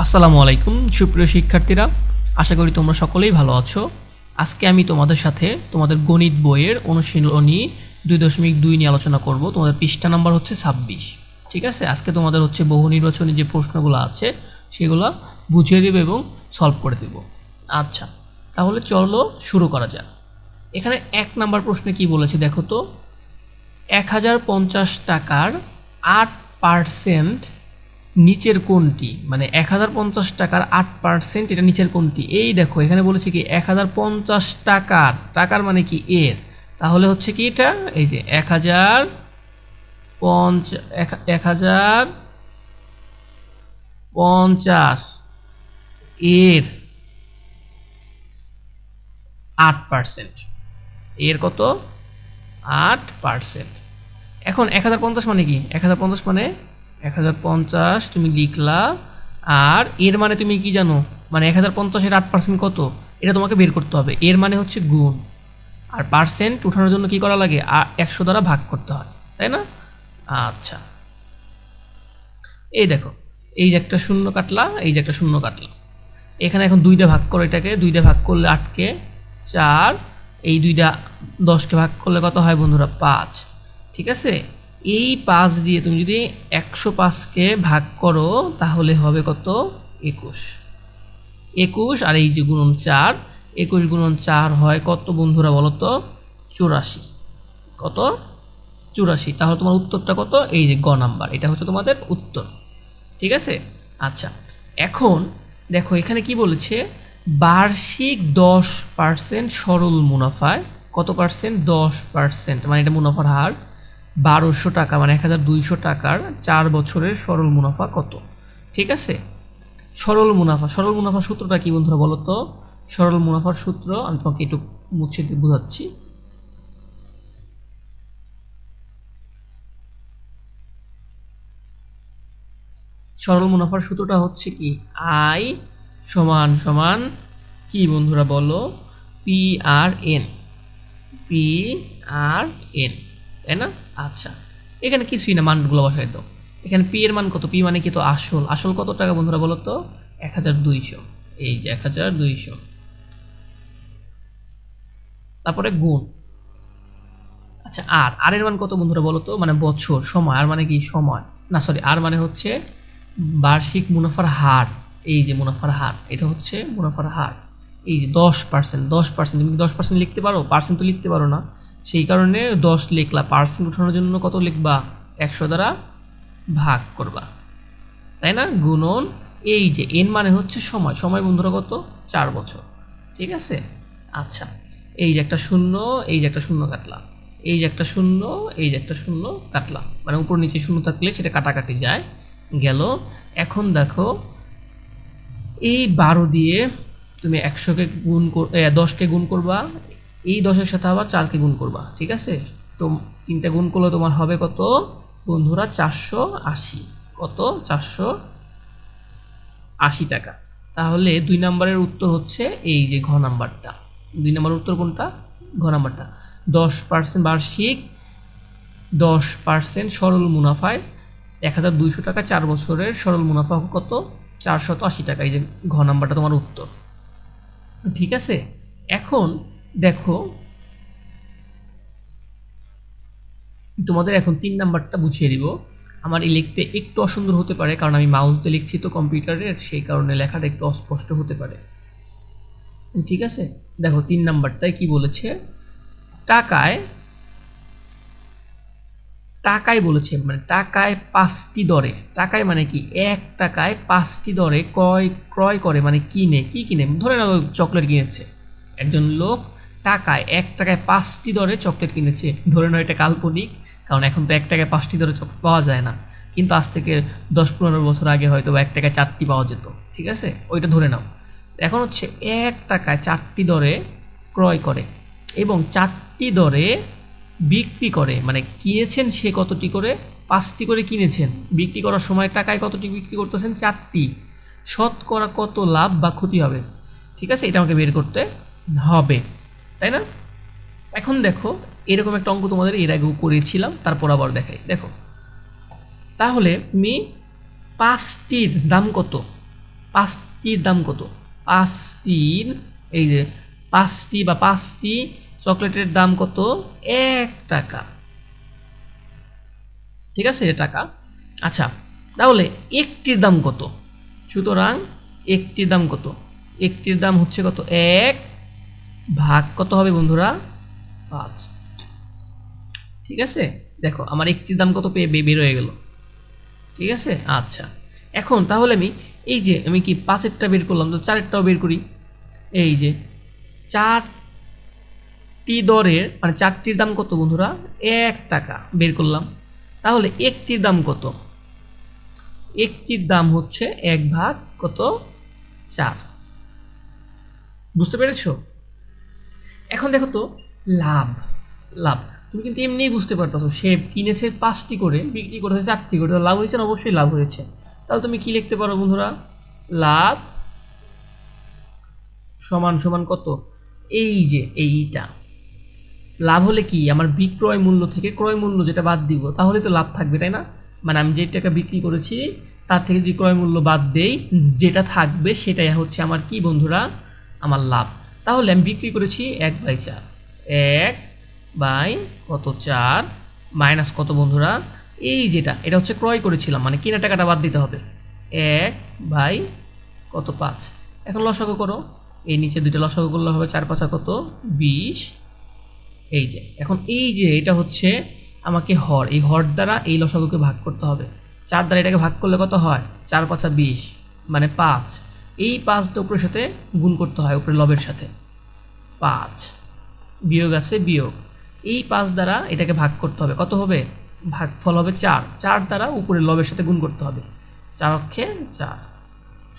আসসালামু আলাইকুম সুপ্রিয় শিক্ষার্থীরা, আশা করি তোমরা সকলেই ভালো আছো। আজকে আমি তোমাদের সাথে তোমাদের গণিত বইয়ের অনুশীলনী 2.2 নিয়ে আলোচনা করব। তোমাদের পৃষ্ঠা নাম্বার হচ্ছে 26। ঠিক আছে, আজকে তোমাদের হচ্ছে বহু নির্বাচনী যে প্রশ্নগুলো আছে সেগুলো বুঝিয়ে দেব এবং সলভ করে দেব। আচ্ছা, তাহলে চলো শুরু করা যাক। এখানে 1 নাম্বার প্রশ্নে কি বলেছে দেখো তো। 1050 টাকার 8% নিচের কোনটি, মানে 1050 টাকার 8% এটা নিচের কোনটি? এই দেখো এখানে বলেছে কি 1050 টাকার, টাকার মানে কি এর, তাহলে হচ্ছে কি এটা এই যে 1050 এর 8%, এর কত 8%। এখন 1050 মানে কি, 1050 মানে 1050 তুমি লিখলা, আর এর মানে তুমি কি জানো, মানে 1050 এর 8% কত এটা তোমাকে বের করতে হবে। এর মানে হচ্ছে গুণ, আর পার্সেন্ট উঠানোর জন্য কি করা লাগে, 100 দ্বারা ভাগ করতে হয়, তাই না? আচ্ছা, এই দেখো এই যে একটা শূন্য কাটলা, এই যে একটা শূন্য কাটলা, এখানে এখন 2 দিয়ে ভাগ করো, এটাকে 2 দিয়ে ভাগ করলে 8কে 4, এই 2টা 10কে ভাগ করলে কত হয় বন্ধুরা 5। ঠিক আছে, এই 5 দিয়ে তুমি যদি 105কে ভাগ করো তাহলে হবে কত 21। 21 আর এই যে গুণন 4, 21 গুণন 4 হয় কত বন্ধুরা বলো তো 84। কত 84। তাহলে তোমার উত্তরটা কত, এই যে গ নাম্বার, এটা হচ্ছে তোমাদের উত্তর। ঠিক আছে, আচ্ছা এখন দেখো এখানে কি বলেছে, বার্ষিক 10% সরল মুনাফায় কত পার্সেন্ট, 10%, মানে এটা মুনাফার হার 1200 টাকা, মানে 1200 টাকার 4 বছরের সরল মুনাফা কত? ঠিক আছে, সরল মুনাফা, সরল মুনাফার সূত্রটা কি বন্ধুরা বলো তো। সরল মুনাফার সূত্র আমি তোমাকে একটু মুছে বোঝাচ্ছি। সরল মুনাফার সূত্রটা হচ্ছে কি, আই সমান সমান কি বন্ধুরা বলো, P R N, P R N, তাই না? আচ্ছা, এখানে কিছুই না, মানগুলো বসাই দাও। এখানে পি এর মান কত, পি মানে কি তো আসল, আসল কত টাকা বন্ধুরা বলো তো 1200, এই যে 1200। তারপরে গুণ, আচ্ছা আর আর এর মান কত বন্ধুরা বলো তো, মানে বছর, সময়, আর মানে কি সময়, না সরি, আর মানে হচ্ছে বার্ষিক মুনাফার হার, এই যে মুনাফার হার, এটা হচ্ছে মুনাফার হার, এই যে 10%, 10%, তুমি 10% লিখতে পারো, পার্সেন্ট তো লিখতে পারো না, সেই কারণে 10 লিখলা, পার্সেন্ট উঠানোর জন্য কত লিখবা 100 দ্বারা ভাগ করবা, তাই না? গুণন এই যে এন মানে হচ্ছে সময়, সময় বন্ধুরা কত 4 বছর। ঠিক আছে, আচ্ছা এই যে একটা শূন্য, এই যে একটা শূন্য কাটলাম, এই যে একটা শূন্য, এই যে একটা শূন্য কাটলাম, মানে উপর নিচে শূন্য থাকলে সেটা কাটাকাটি যায়, গেল। এখন দেখো এই 12 দিয়ে তুমি 100কে গুণ 10কে গুণ করবা, এই 10-এর সাথে আবার 4কে গুণ করবা। ঠিক আছে, তো 3টা গুণ করলে তোমার হবে কত বন্ধুরা 480, কত 480 টাকা। তাহলে 2 নম্বরের উত্তর হচ্ছে এই যে ঘ নাম্বারটা। 2 নম্বরের উত্তর কোনটা, ঘ নাম্বারটা। 10% বার্ষিক 10% সরল মুনাফায় 1200 টাকা 4 বছরের সরল মুনাফা কত 480 টাকা, এই যে ঘ নাম্বারটা তোমার উত্তর। ঠিক আছে, এখন দেখো তোমাদের এখন 3 নাম্বারটা বুঝিয়ে দিব। আমার এই লিখতে একটু অসুন্দর হতে পারে, কারণ আমি মাউস দিয়ে লিখছি তো কম্পিউটারের, সেই কারণে লেখাটা একটু অস্পষ্ট হতে পারে। ঠিক আছে, দেখো 3 নাম্বারটায় কি বলেছে, টাকায়, টাকায় বলেছে, মানে টাকায় 5টি দরে, টাকায় মানে কি 1 টাকায় 5টি দরে ক্রয় করে, মানে কিনে, কি কিনে, ধরে নাও চকলেট কিনেছে একজন লোক, টাকায় 1 টাকায় 5টি দরে চকলেট কিনেছে, ধরে নাও এটা কাল্পনিক, কারণ এখন তো 1 টাকায় 5টি দরে চকলেট পাওয়া যায় না, কিন্তু আজ থেকে 10-15 বছর আগে হয়তো 1 টাকায় 4টি পাওয়া যেত। ঠিক আছে, ওইটা ধরে নাও। এখন হচ্ছে 1 টাকায় 4টি দরে ক্রয় করে এবং 4টি দরে বিক্রি করে, মানে কিনেছেন সে কতটি করে, 5টি করে কিনেছেন, বিক্রি করার সময় টাকায় কতটি বিক্রি করতেছেন 4টি, শতকরা কত লাভ বা ক্ষতি হবে? ঠিক আছে, এটা আমাকে বের করতে হবে, তাই না? এখন দেখো এরকম একটা অঙ্ক তোমাদের এর আগেও করেছিলাম, তারপর আবার দেখাই। দেখো তাহলে তুমি 5টির দাম কত, পাঁচটির দাম কত? পাঁচটির, এই যে পাঁচটি চকলেটের দাম কত? 1 টাকা। ঠিক আছে, টাকা। আচ্ছা, তাহলে একটির দাম কত? সুতরাং একটির দাম কত? একটির দাম হচ্ছে কত? 1 ভাগ কত হবে বন্ধুরা? 5। ঠিক আছে, দেখো আমার একটির দাম কত পেয়ে বের হয়ে গেল। ঠিক আছে, আচ্ছা। এখন তাহলে আমি কি 5-এরটা বের করলাম, তো 4-এরটাও বের করি। এই যে 4টি দরের মানে 4টির দাম কত বন্ধুরা? 1 টাকা বের করলাম। তাহলে একটির দাম কত? একটির দাম হচ্ছে 1 ভাগ কত? 4। বুঝতে পেরেছো? এখন দেখো তো লাভ। লাভ তুমি কিন্তু এমনিই বুঝতে পারতেছো, সে কিনেছে 5টি করে, বিক্রি করেছে 4টি করে, তো লাভ হয়েছে না? অবশ্যই লাভ হয়েছে। তাহলে তুমি কি লিখতে পারো বন্ধুরা? লাভ সমান সমান কত? এই যে এইটা লাভ হলে কি, আমার বিক্রয় মূল্য থেকে ক্রয় মূল্য যেটা বাদ দিব তাহলে তো লাভ থাকবে, তাই না? মানে আমি যে টাকা বিক্রি করেছি তার থেকে যদি ক্রয় মূল্য বাদ দেই, যেটা থাকবে সেটাই হচ্ছে আমার কি বন্ধুরা? আমার লাভ। তাহলে আমি বিক্রি করেছি 1/4, 1 বাই কত? 4 মাইনাস কত বন্ধুরা? এই যেটা এটা হচ্ছে ক্রয় করেছিলাম, মানে কেনা টাকাটা বাদ দিতে হবে। 1 বাই কত? 5। এখন লসাগু করো, এই নিচে দুইটা লসাগু করলে হবে 4×5 কত? 20। এই যে এখন এই যে এটা হচ্ছে আমাকে হর, এই হর দ্বারা এই লসাগুকে ভাগ করতে হবে। 4 দ্বারা এটাকে ভাগ করলে কত হয়? 4×5 20 মানে 5। এই 5টা উপরের সাথে গুণ করতে হয়, উপরে লবের সাথে। 5 বিয়োগ আছে বিয়োগ, এই 5 দ্বারা এটাকে ভাগ করতে হবে, কত হবে? ভাগফল হবে 4। 4 দ্বারা উপরে লবের সাথে গুণ করতে হবে, 4 অক্ষে 4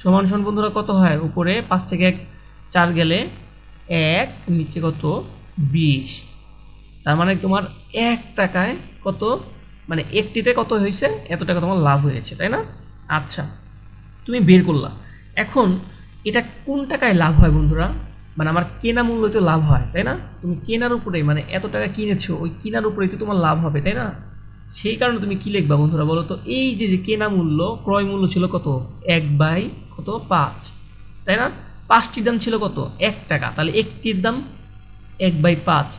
সমান সমান বন্ধুরা কত হয়? উপরে 5 থেকে 4 গেলে 1, নিচে কত? 20। তার মানে তোমার 1 টাকায় কত, মানে একটিতে কত হয়েছে? এত টাকা তোমার লাভ হয়েছে, তাই না? আচ্ছা, তুমি বের করলা। এখন এটা কোন টাকায় লাভ হয় বন্ধুরা? মানে আমার কেনা মূল্যতে লাভ হয়, তাই না? তুমি কেনার উপরে, মানে এত টাকা কিনেছো, ওই কেনার উপরেই তো তোমার লাভ হবে, তাই না? সেই কারণে তুমি কি লিখবা বন্ধুরা বলো তো? এই যে যে কেনা মূল্য, ক্রয় মূল্য ছিল কত? 1/5, তাই না? 5টির দাম ছিল কত? 1 টাকা, তাহলে একটির দাম 1/5।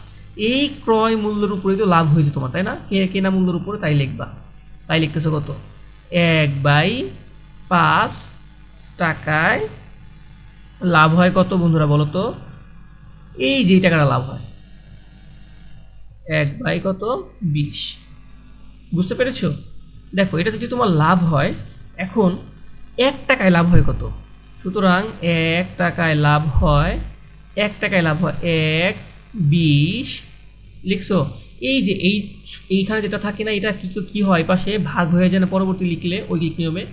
এই ক্রয় মূল্যের উপরেই তো লাভ হয়েছে তোমার, তাই না? কেনা মূল্যের উপরে, তাই লিখবা। তাই লিখতেছো কত? 1/5 টাকায় লাভ হয় কত বন্ধুরা বলো তো? এই যে টাকাটা লাভ হয় 1/কত? 20। বুঝতে পেরেছো? দেখো এটা যদি তোমার লাভ হয়, এখন 1 টাকায় লাভ হয় কত? সুতরাং 1 টাকায় লাভ হয়, 1 টাকায় লাভ হয় 1/20 লিখছো। এই যে এইখানে যেটা থাকে না, এটা কি হয়? পাশে ভাগ হয়ে যায় না? পরবর্তী লিখলে ঐকিক নিয়মে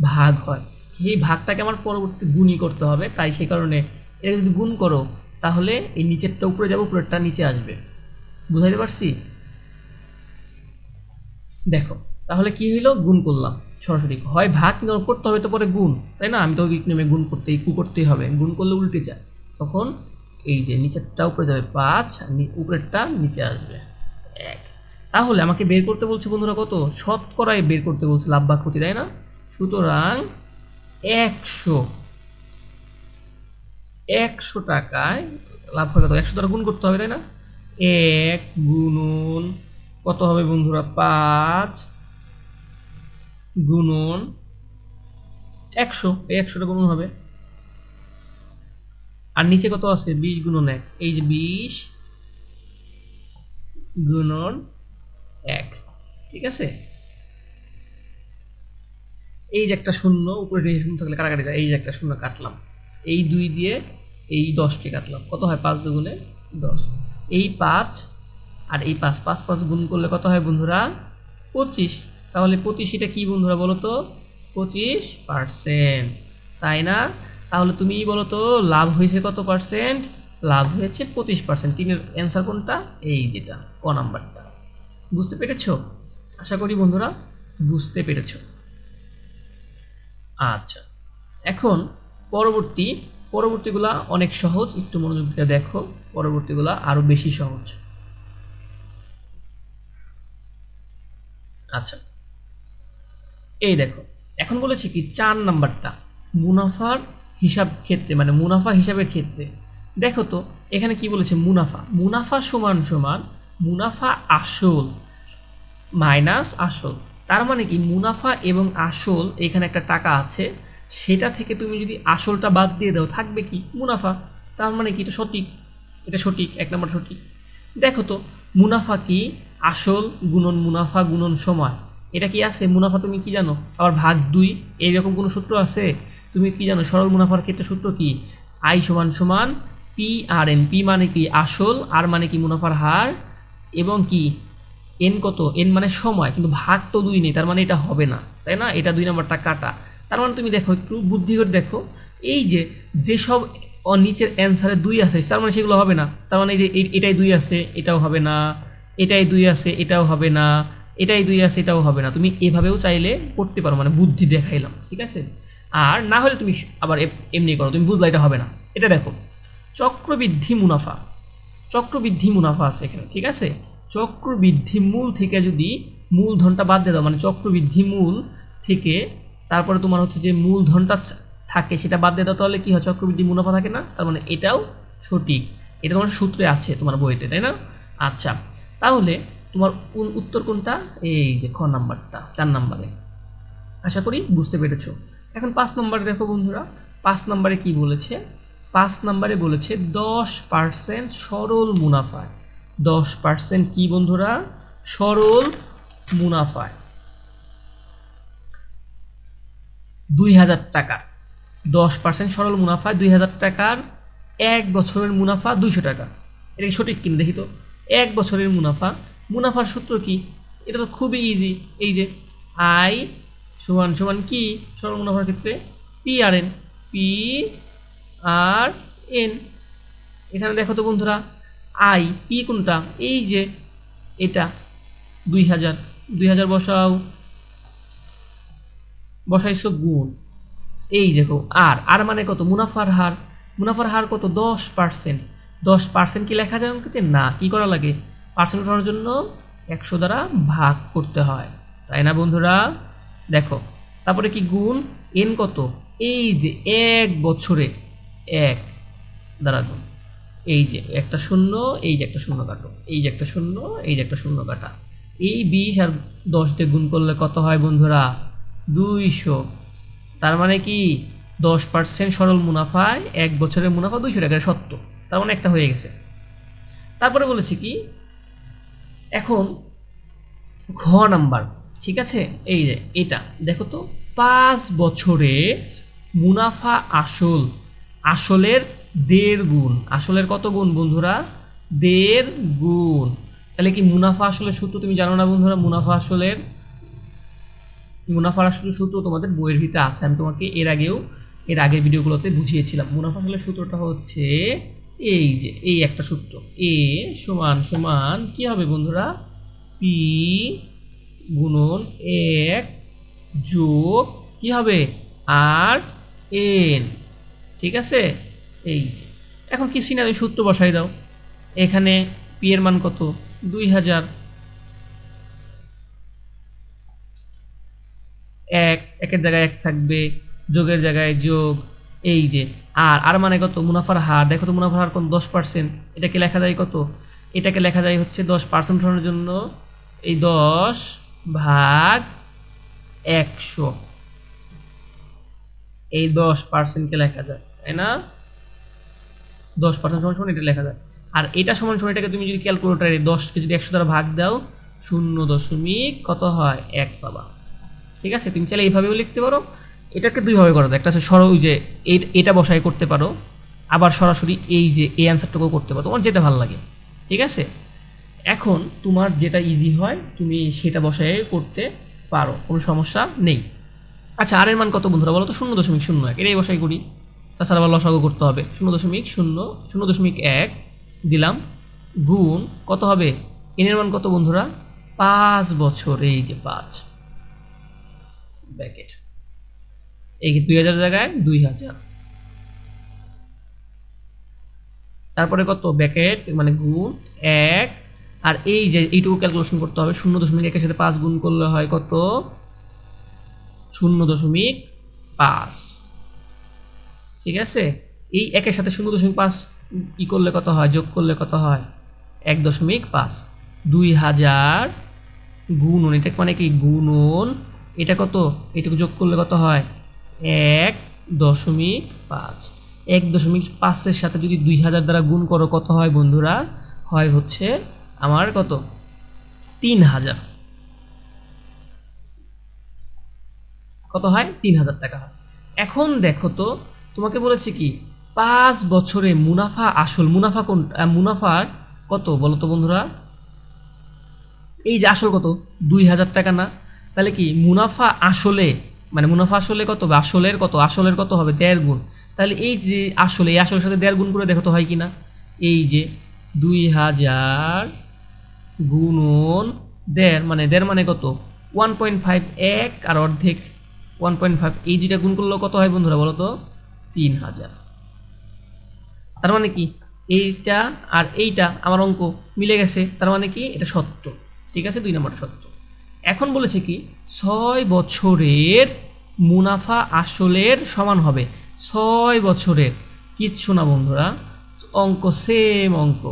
ভাগ হয়। এই ভাগটাকে আমার পরবর্তী গুণই করতে হবে, তাই সেই কারণে এটা যদি গুণ করো তাহলে এই নিচেরটা উপরে যাবে, উপরেরটা নিচে আসবে। বুঝাইতে পারছি? দেখো তাহলে কি হইলো? গুণ করলাম সরাসরি, হয় ভাগ করতে হবে তো পরে গুণ, তাই না? আমি তো ঐকিক নিয়মে গুণ করতেই হবে, গুণ করলে উল্টে যায়, তখন এই যে নিচেরটা উপরে যাবে 5, উপরেরটা নিচে আসবে 1। তাহলে আমাকে বের করতে বলছে বন্ধুরা কত? শতকরায় বের করতে বলছে লাভ বা ক্ষতি, তাই না? সুতরাং 100 টাকায় লাভ হয় কত? 100 দ্বারা গুণ করতে হবে, তাই না? 1 গুণন কত হবে বন্ধুরা? 5 গুণন 100, এই 100টা গুণন হবে। আর নিচে কত আছে? 20 গুণন 1, এই যে 20 গুণন 1। ঠিক আছে, এই যে একটা শূন্য, উপরে নিচে শূন্য থাকলে কাটাকাটি যায়, এই যে একটা শূন্য কাটলাম, এই 2 দিয়ে এই 10কে কাটলাম, কত হয়? 5 দুগুণে 10। এই 5 আর এই 5, 5 5 গুণ করলে কত হয় বন্ধুরা? 25। তাহলে 25 এটা কি বন্ধুরা বলো তো? 25%, তাই না? তাহলে তুমি বলো তো লাভ হয়েছে কত পার্সেন্ট? লাভ হয়েছে 25%। 3-এর অ্যান্সার কোনটা? এই যেটা ক নাম্বারটা। বুঝতে পেরেছো? আশা করি বন্ধুরা বুঝতে পেরেছো। আচ্ছা, এখন পরবর্তীগুলা অনেক সহজ, একটু মনোযোগ দিয়ে দেখো, পরবর্তীগুলা আরো বেশি সহজ। আচ্ছা, এই দেখো এখন বলেছি কি 4 নাম্বারটা, মুনাফার হিসাব ক্ষেত্রে, মানে মুনাফা হিসাবের ক্ষেত্রে দেখো তো এখানে কি বলেছে, মুনাফা মুনাফা সমান সমান মুনাফা আসল মাইনাস আসল। তার মানে কি মুনাফা এবং আসল, এখানে একটা টাকা আছে, সেটা থেকে তুমি যদি আসলটা বাদ দিয়ে দাও থাকবে কি মুনাফা। তার মানে কি এটা সঠিক, এটা সঠিক, এক নম্বর সঠিক। দেখো তো মুনাফা কি, আসল গুণন মুনাফা গুণন সময়, এটা কি আছে মুনাফা, তুমি কি জানো? আবার ভাগ 2 এইরকম কোনো সূত্র আছে? তুমি কি জানো সরল মুনাফার ক্ষেত্রে সূত্র কি? আই সমান সমান পি আর এন। পি মানে কি আসল, আর মানে কি মুনাফার হার, এবং কি এন কত, এন মানে সময়, কিন্তু ভাগ তো 2 নেই, তার মানে এটা হবে না, তাই না? এটা 2 নম্বরটা কাটা। তার মানে তুমি দেখো একটু বুদ্ধি করে দেখো, এই যে যেসব নিচের অ্যান্সারে 2 আছে তার মানে সেগুলো হবে না। তার মানে এই যে এটাই 2 আছে এটাও হবে না, এটাই 2 আছে এটাও হবে না, এটাই 2 আছে এটাও হবে না। তুমি এভাবেও চাইলে করতে পারো, মানে বুদ্ধি দেখাইলাম, ঠিক আছে? আর না হলে তুমি আবার এমনি করো, তুমি বুঝলা এটা হবে না। এটা দেখো চক্রবৃদ্ধি মুনাফা, চক্রবৃদ্ধি মুনাফা আছে এখানে, ঠিক আছে? চক্রবৃদ্ধি মূল থেকে যদি মূলধনটা বাদ দিয়ে দাও, মানে চক্রবৃদ্ধি মূল থেকে তারপরে তোমার হচ্ছে যে মূলধনটা থাকে সেটা বাদ দিয়ে দাও, তাহলে কি হয় চক্রবৃদ্ধি মুনাফা থাকে না। তার মানে এটাও সঠিক, এটা তোমার সূত্রে আছে তোমার বইতে, তাই না? আচ্ছা, তাহলে তোমার উত্তর কোনটা? এই যে খ নাম্বারটা, 4 নম্বরে। আশা করি বুঝতে পেরেছো। এখন 5 নম্বরে দেখো বন্ধুরা, 5 নম্বরে কি বলেছে? 5 নম্বরে বলেছে 10% সরল মুনাফায়। 10% কি বন্ধুরা? সরল মুনাফায় 2000 টাকা। 10% সরল মুনাফায় 2000 টাকার 1 বছরের মুনাফা 200 টাকা। এটা কি সঠিক কিনা দেখি তো? 1 বছরের মুনাফা, মুনাফার সূত্র কি? এটা তো খুবই ইজি, এই যে আই সমান সমান কি সরল মুনাফার ক্ষেত্রে P R N, P R N. এখানে দেখো তো বন্ধুরা, আই পি কোনটা? এই যে এটা 2000, 2000 বসাও, বসাইছো গুণ, এই দেখো আর আর মানে কত? মুনাফার হার। মুনাফার হার কত? 10%। 10% কি লেখা যায় অঙ্কেতে? না, কি করা লাগে? পার্সেন্ট করার জন্য 100 দ্বারা ভাগ করতে হয়, তাই না বন্ধুরা? দেখো তারপরে কি গুণ, এন কত? এই যে 1 বছরে 1 দ্বারা গুণ, এই যে একটা শূন্য, এই যে একটা শূন্য কাটো, এই যে একটা শূন্য, এই যে একটা শূন্য কাটা, এই 20 আর 10 দিয়ে গুণ করলে কত হয় বন্ধুরা? 200। তার মানে কি 10% সরল মুনাফায় 1 বছরের মুনাফা 200 টাকা, সত্য। তার মানে একটা হয়ে গেছে। তারপরে বলেছি কি এখন ঘ নাম্বার, ঠিক আছে? এই যে এটা দেখো তো, 5 বছরে মুনাফা আসল, আসলের 1.5 গুণ। আসলের কত গুণ বন্ধুরা? 1.5 গুণ। তাহলে কি মুনাফা আসলের সূত্র তুমি জানো না বন্ধুরা? মুনাফা আসলের সূত্র তোমাদের বইয়ের ভিতরে আছে, আমি তোমাকে এর আগের ভিডিওগুলোতে বুঝিয়েছিলাম। মুনাফা আসলের সূত্রটা হচ্ছে এই যে এই একটা সূত্র, এ সমান সমান কি হবে বন্ধুরা? পি গুণন 1 যোগ কি হবে? আর এন, ঠিক আছে? এই এখন কিছুই না, তুমি সূত্র বসাই দাও। এখানে পি এর মান কত? 2000, একের জায়গায় 1 থাকবে, যোগের জায়গায় যোগ, এই যে আর মানে কত? মুনাফার হার। দেখো তো মুনাফার হার কোন? 10%। এটাকে লেখা যায় কত? এটাকে লেখা যায় হচ্ছে 10% হওয়ার জন্য এই 10 ভাগ 100, এই 10%কে লেখা যায়, তাই না? 10% সমান সমান এটা লেখা যায়। আর এটা সমান সমান এটাকে তুমি যদি ক্যালকুলেটারে 10কে যদি 100 দ্বারা ভাগ দাও, 0. কত হয়? 1 পাবা। ঠিক আছে, তুমি চাইলে এইভাবেও লিখতে পারো, এটাকে দুইভাবে করা যায়। একটা আছে ওই যে এটা বসায় করতে পারো, আবার সরাসরি এই যে এই অ্যান্সারটাকেও করতে পারো, তোমার যেটা ভালো লাগে, ঠিক আছে? এখন তোমার যেটা ইজি হয় তুমি সেটা বসায় করতে পারো, কোনো সমস্যা নেই। আচ্ছা, আর এর মান কত বন্ধুরা বলো তো? 0.01। এটাই বসাই করি, তাছাড়া আবার লসাগু করতে হবে। 0.1 দিলাম গুণ কত হবে? এন এর মান কত বন্ধুরা? 5 বছর, এই যে 5 ব্র্যাকেট, এই 2000 জায়গায় 2000, তারপরে কত ব্র্যাকেট মানে গুণ 1, আর এই যে এইটুকু ক্যালকুলেশন করতে হবে। 0.1 এর সাথে 5 গুণ করলে হয় কত? 0.5। ঠিক আছে, এই 1-এর সাথে 0.5 কি করলে কত হয়, যোগ করলে কত হয়, 1.5। 2000 গুণন, এটা মানে কি গুণন, এটা কত, এটুকু যোগ করলে কত হয়, 1.5। 1.5-এর সাথে যদি 2000 দ্বারা গুণ করো কত হয় বন্ধুরা, হয় হচ্ছে আমার কত, 3000। কত হয়, 3000 টাকা হয়। এখন দেখো তো, তোমাকে বলেছে কি 5 বছরে মুনাফা আসল, মুনাফা কোন, মুনাফার কত বলো তো বন্ধুরা, এই যে আসল কত, 2000 টাকা না, তাহলে কি মুনাফা আসলে, মানে মুনাফা আসলে কত হবে, আসলের কত, আসলের কত হবে 1.5 গুণ। তাহলে এই যে আসলে, এই আসলের সাথে 1.5 গুণ করে দেখো তো হয় কি না, এই যে 2000 গুণন 1.5, মানে 1.5 মানে কত, 1.5, 1 আর অর্ধেক 1.5, এই দুইটা গুণ করলেও কত হয় বন্ধুরা বলো তো, 3000। তার মানে কি এইটা আর এইটা আমার অঙ্ক মিলে গেছে, তার মানে কি এটা সত্য। ঠিক আছে, 2 নম্বরটা সত্য। এখন বলেছে কি 6 বছরের মুনাফা আসলের সমান হবে। 6 বছরের, কিচ্ছু না বন্ধুরা, অঙ্ক সেম অঙ্ক,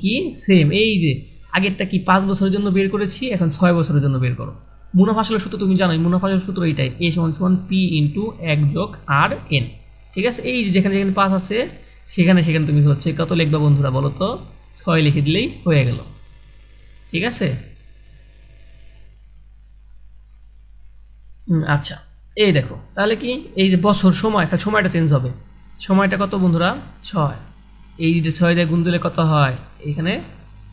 কি সেম, এই যে আগেরটা কি 5 বছরের জন্য বের করেছি, এখন 6 বছরের জন্য বের করো। মুনাফা আসলের সূত্র তুমি জানোই, মুনাফা আসলের সূত্র এইটাই, a = p × 1+r/n। ঠিক আছে, এই যে যেখানে যেখানে 5 আছে সেখানে সেখানে তুমি হচ্ছে কত লিখবা বন্ধুরা বলো তো, 6 লিখে দিলেই হয়ে গেল। ঠিক আছে, আচ্ছা, এই দেখো তাহলে কি, এই যে বছর, সময়, সময়টা চেঞ্জ হবে, সময়টা কত বন্ধুরা 6, এই যে 6 দিয়ে গুণ দিলে কত হয়, এখানে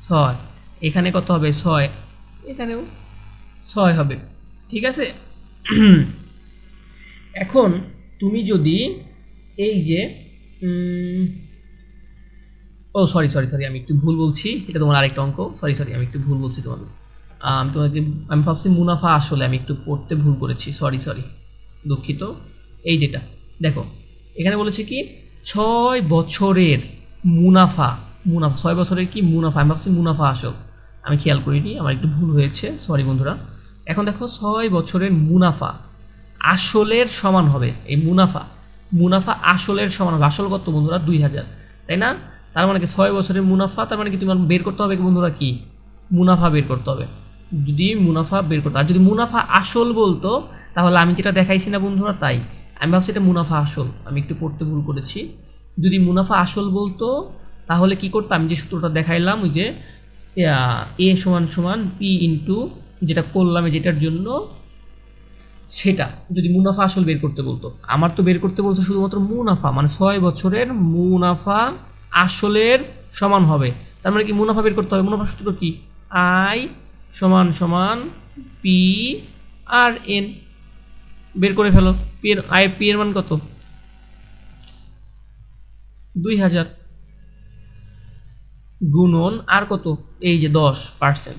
6, এখানে কত হবে 6, এখানেও 6 হবে। ঠিক আছে, এখন তুমি যদি এই যে ও সরি সরি সরি, আমি একটু ভুল বলছি, এটা তোমার আরেকটা অঙ্ক, সরি সরি আমি একটু ভুল বলছি তোমাকে, তোমাকে আমি ভাবছি মুনাফা আসলে, আমি একটু পড়তে ভুল করেছি, সরি সরি, দুঃখিত। এই যেটা দেখো এখানে বলেছে কি 6 বছরের মুনাফা, মুনাফা 6 বছরের কি মুনাফা, আমি ভাবছি মুনাফা আসল, আমি খেয়াল করিনি, আমার একটু ভুল হয়েছে, সরি বন্ধুরা। এখন দেখো 6 বছরের মুনাফা আসলের সমান হবে, এই মুনাফা, মুনাফা আসলের সমান হবে, আসল কত বন্ধুরা 2000, তাই না, তার মানে কি 6 বছরের মুনাফা, তার মানে কি তোমার বের করতে হবে বন্ধুরা কি, মুনাফা বের করতে হবে। যদি মুনাফা বের করতে, আর যদি মুনাফা আসল বলতো তাহলে আমি যেটা দেখাইছি না বন্ধুরা, তাই আমি ভাবছি এটা মুনাফা আসল, আমি একটু পড়তে ভুল করেছি। যদি মুনাফা আসল বলতো তাহলে কি করতাম, আমি যে সূত্রটা দেখাইলাম ওই যে a = p ইন্টু যেটা করলাম যেটার জন্য, সেটা যদি মুনাফা আসল বের করতে বলতো, আমার তো বের করতে বলতো শুধুমাত্র মুনাফা, মানে 6 বছরের মুনাফা আসলের সমান হবে, তার মানে কি মুনাফা বের করতে হবে, মুনাফা সূত্র কি, আই = পি আর এন, বের করে ফেলো, পি এর মান কত 2000, গুণন আর কত, এই যে 10%,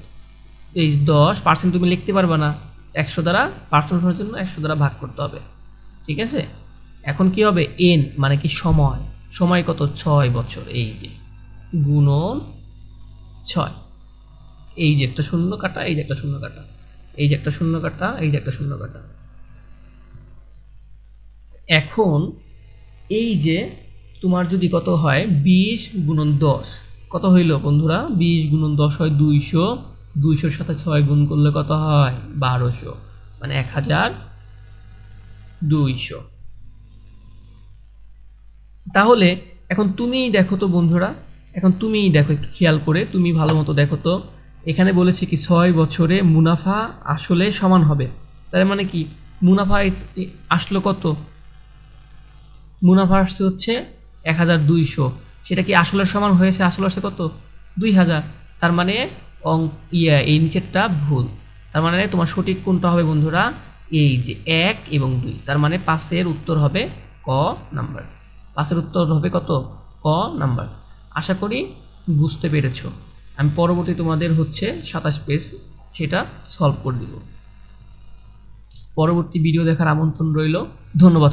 এই 10% তুমি লিখতে পারবে না, 100 দ্বারা পার্সেন্ট জন্য 100 দ্বারা ভাগ করতে হবে। ঠিক আছে, এখন কি হবে এন মানে কি সময়, সময় কত 6 বছর, এই যে গুণন 6, এই যে একটা শূন্য কাটা, এই যে একটা শূন্য কাটা, এই যে একটা শূন্য কাটা, এই যে একটা শূন্য কাটা। এখন এই যে তোমার যদি কত হয় 20 × 10, কত হইল বন্ধুরা, 20 × 10 হয় 200, 200-র সাথে 6 গুণ করলে কত হয় 1200, মানে 1200। তাহলে এখন তুমি দেখো তো বন্ধুরা, এখন তুমি দেখো একটু খেয়াল করে, তুমি ভালো মতো দেখো তো, এখানে বলেছে কি 6 বছরে মুনাফা আসলে সমান হবে, তার মানে কি মুনাফা আসলো কত, মুনাফা আসছে হচ্ছে 1200, সেটা কি আসলের সমান হয়েছে, আসলে আসছে কত 2000, তার মানে এই নিচেরটা ভুল, তার মানে তোমার সঠিক কোনটা হবে বন্ধুরা, এই যে 1 এবং 2, তার মানে 5-এর উত্তর হবে ক নাম্বার, 5-এর উত্তর হবে কত, ক নাম্বার। আশা করি বুঝতে পেরেছ, আমি পরবর্তী তোমাদের হচ্ছে 27 পেজ সেটা সলভ করে দিব। পরবর্তী ভিডিও দেখার আমন্ত্রণ রইল, ধন্যবাদ।